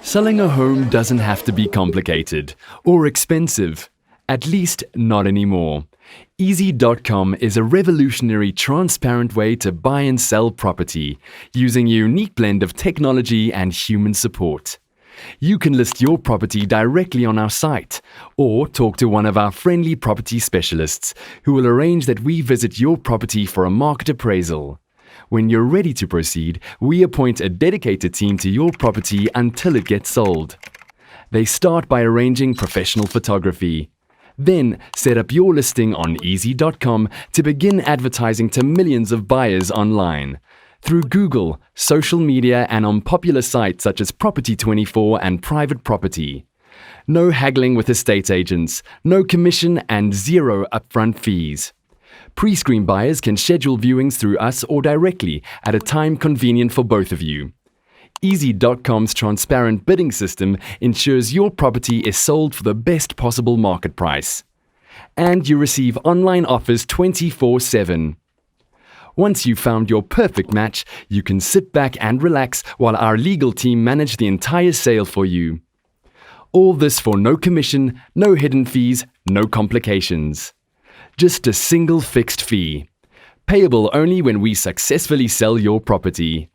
Selling a home doesn't have to be complicated or expensive, at least not anymore. Easy.com is a revolutionary, transparent way to buy and sell property using a unique blend of technology and human support. You can list your property directly on our site or talk to one of our friendly property specialists who will arrange that we visit your property for a market appraisal. When you're ready to proceed, we appoint a dedicated team to your property until it gets sold. They start by arranging professional photography. Then set up your listing on Easy.com to begin advertising to millions of buyers online. Through Google, social media, and on popular sites such as Property24 and Private Property. No haggling with estate agents, no commission, and zero upfront fees. Pre-screen buyers can schedule viewings through us or directly at a time convenient for both of you. Easy.com's transparent bidding system ensures your property is sold for the best possible market price. And you receive online offers 24/7. Once you've found your perfect match, you can sit back and relax while our legal team manage the entire sale for you. All this for no commission, no hidden fees, no complications. Just a single fixed fee, payable only when we successfully sell your property.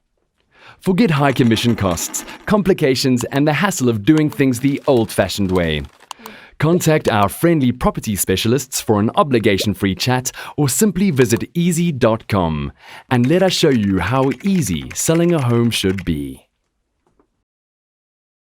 Forget high commission costs, complications, and the hassle of doing things the old-fashioned way. Contact our friendly property specialists for an obligation-free chat or simply visit easy.com and let us show you how easy selling a home should be.